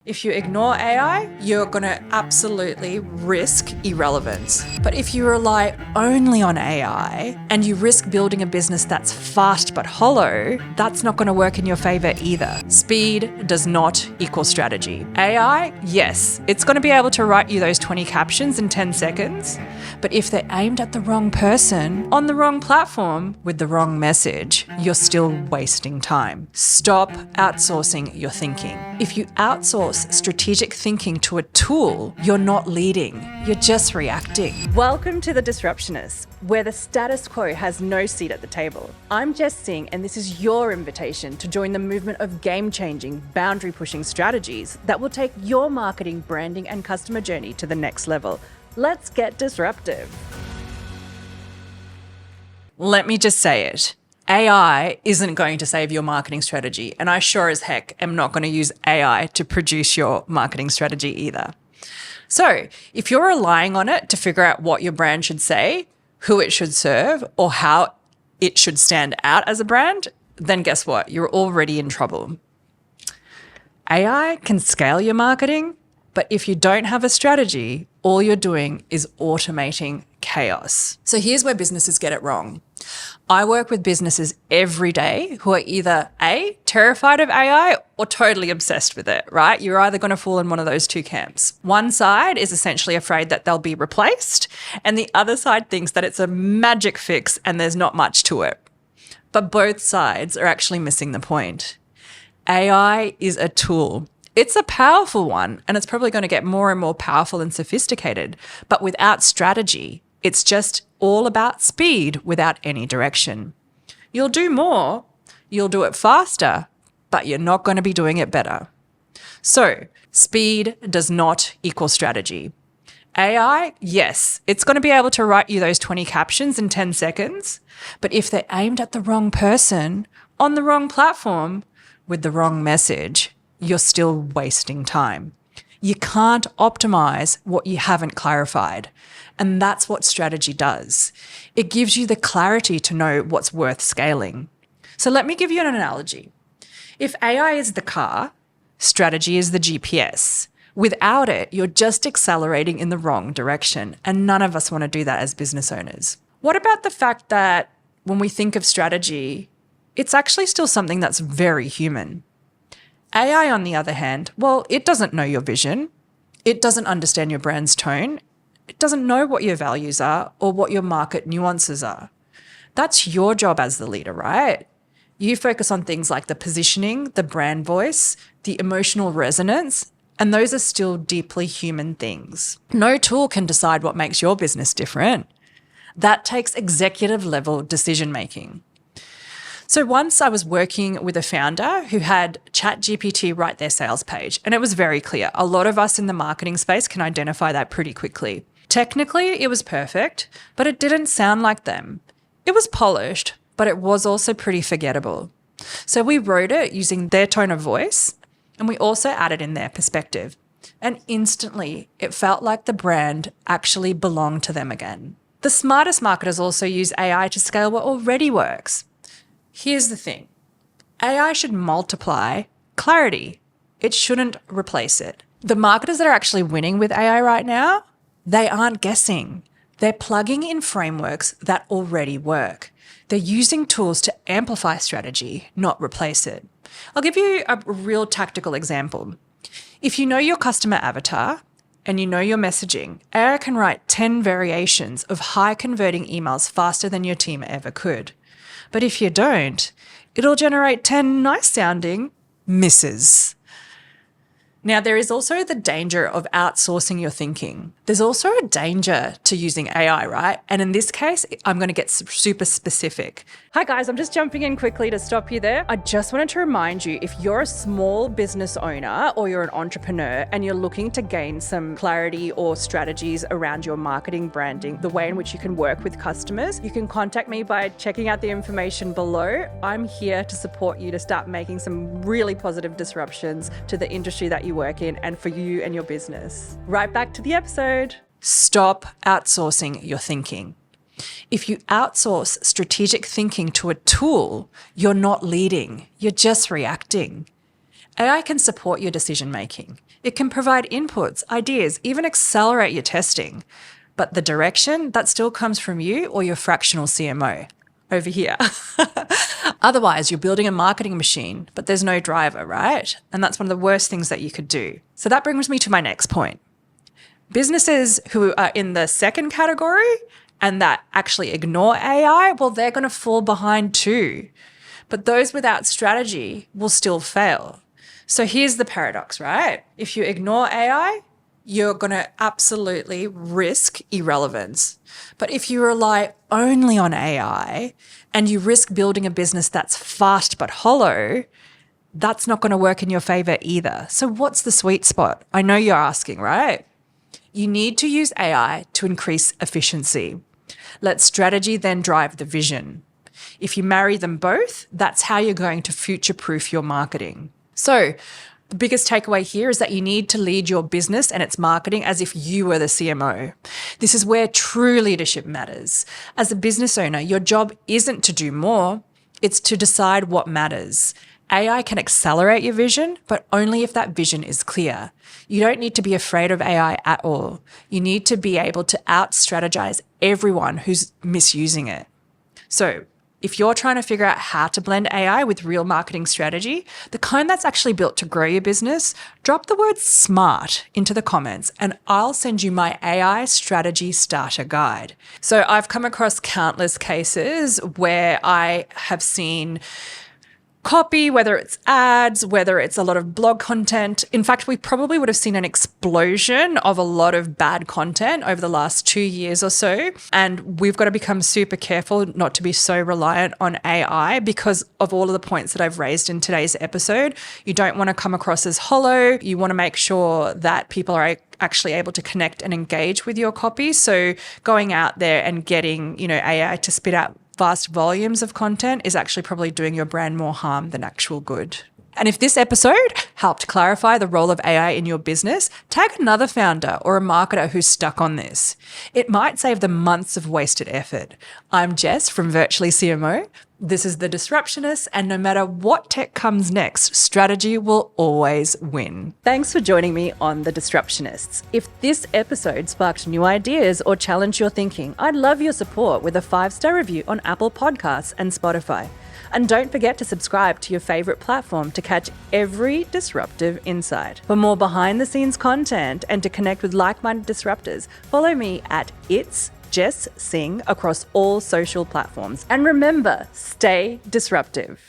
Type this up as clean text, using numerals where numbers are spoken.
If you ignore AI, you're going to absolutely risk irrelevance. But if you rely only on AI and you risk building a business that's fast but hollow, that's not going to work in your favor either. Speed does not equal strategy. AI, yes, it's going to be able to write you those 20 captions in 10 seconds. But if they're aimed at the wrong person, on the wrong platform, with the wrong message, you're still wasting time. Stop outsourcing your thinking. If you outsource strategic thinking to a tool, you're not leading, you're just reacting. Welcome to the Disruptionist, where the status quo has no seat at the table. I'm Jess Singh, and this is your invitation to join the movement of game-changing, boundary-pushing strategies that will take your marketing, branding, and customer journey to the next level. Let's get disruptive. Let me just say it. AI isn't going to save your marketing strategy, and I sure as heck am not going to use AI to produce your marketing strategy either. So, if you're relying on it to figure out what your brand should say, who it should serve, or how it should stand out as a brand, then guess what? You're already in trouble. AI can scale your marketing, but if you don't have a strategy, all you're doing is automating chaos. So here's where businesses get it wrong. I work with businesses every day who are either A, terrified of AI or totally obsessed with it, right? You're either going to fall in one of those two camps. One side is essentially afraid that they'll be replaced, and the other side thinks that it's a magic fix and there's not much to it. But both sides are actually missing the point. AI is a tool. It's a powerful one, and it's probably going to get more and more powerful and sophisticated. But without strategy, it's just all about speed without any direction. You'll do more, you'll do it faster, but you're not going to be doing it better. So, speed does not equal strategy. AI, yes, it's going to be able to write you those 20 captions in 10 seconds, but if they're aimed at the wrong person, on the wrong platform, with the wrong message, you're still wasting time. You can't optimize what you haven't clarified. And that's what strategy does. It gives you the clarity to know what's worth scaling. So let me give you an analogy. If AI is the car, strategy is the GPS. Without it, you're just accelerating in the wrong direction. And none of us want to do that as business owners. What about the fact that when we think of strategy, it's actually still something that's very human? AI, on the other hand, well, it doesn't know your vision. It doesn't understand your brand's tone. It doesn't know what your values are or what your market nuances are. That's your job as the leader, right? You focus on things like the positioning, the brand voice, the emotional resonance, and those are still deeply human things. No tool can decide what makes your business different. That takes executive level decision making. So once I was working with a founder who had ChatGPT write their sales page, and it was very clear. A lot of us in the marketing space can identify that pretty quickly. Technically, it was perfect, but it didn't sound like them. It was polished, but it was also pretty forgettable. So we wrote it using their tone of voice, and we also added in their perspective. And instantly, it felt like the brand actually belonged to them again. The smartest marketers also use AI to scale what already works. Here's the thing. AI should multiply clarity. It shouldn't replace it. The marketers that are actually winning with AI right now, they aren't guessing. They're plugging in frameworks that already work. They're using tools to amplify strategy, not replace it. I'll give you a real tactical example. If you know your customer avatar and you know your messaging, AI can write 10 variations of high converting emails faster than your team ever could. But if you don't, it'll generate 10 nice sounding misses. Now, there is also the danger of outsourcing your thinking. There's also a danger to using AI, right? And in this case, I'm going to get super specific. Hi guys, I'm just jumping in quickly to stop you there. I just wanted to remind you, if you're a small business owner or you're an entrepreneur and you're looking to gain some clarity or strategies around your marketing, branding, the way in which you can work with customers, you can contact me by checking out the information below. I'm here to support you to start making some really positive disruptions to the industry that you work in and for you and your business. Right back to the episode. Stop outsourcing your thinking. If you outsource strategic thinking to a tool, you're not leading, you're just reacting. AI can support your decision making. It can provide inputs, ideas, even accelerate your testing. But the direction, that still comes from you or your fractional CMO over here. Otherwise, you're building a marketing machine, but there's no driver, right? And that's one of the worst things that you could do. So that brings me to my next point. Businesses who are in the second category and that actually ignore AI, well, they're going to fall behind too. But those without strategy will still fail. So here's the paradox, right? If you ignore AI, you're going to absolutely risk irrelevance. But if you rely only on AI and you risk building a business that's fast but hollow, that's not going to work in your favor either. So what's the sweet spot? I know you're asking, right? You need to use AI to increase efficiency. Let strategy then drive the vision. If you marry them both, that's how you're going to future-proof your marketing. So the biggest takeaway here is that you need to lead your business and its marketing as if you were the CMO. This is where true leadership matters. As a business owner, your job isn't to do more, it's to decide what matters. AI can accelerate your vision, but only if that vision is clear. You don't need to be afraid of AI at all. You need to be able to out-strategize everyone who's misusing it. So if you're trying to figure out how to blend AI with real marketing strategy, the kind that's actually built to grow your business, drop the word SMART into the comments and I'll send you my AI strategy starter guide. So I've come across countless cases where I have seen copy, whether it's ads, whether it's a lot of blog content. In fact, we probably would have seen an explosion of a lot of bad content over the last 2 years or so. And we've got to become super careful not to be so reliant on AI because of all of the points that I've raised in today's episode. You don't want to come across as hollow. You want to make sure that people are actually able to connect and engage with your copy. So going out there and getting, AI to spit out vast volumes of content is actually probably doing your brand more harm than actual good. And if this episode helped clarify the role of AI in your business, tag another founder or a marketer who's stuck on this. It might save them months of wasted effort. I'm Jess from Virtually CMO. This is The Disruptionist, and no matter what tech comes next, strategy will always win. Thanks for joining me on The Disruptionists. If this episode sparked new ideas or challenged your thinking, I'd love your support with a 5-star review on Apple Podcasts and Spotify. And don't forget to subscribe to your favorite platform to catch every disruptive insight. For more behind-the-scenes content and to connect with like-minded disruptors, follow me at It's Jess Singh across all social platforms. And remember, stay disruptive.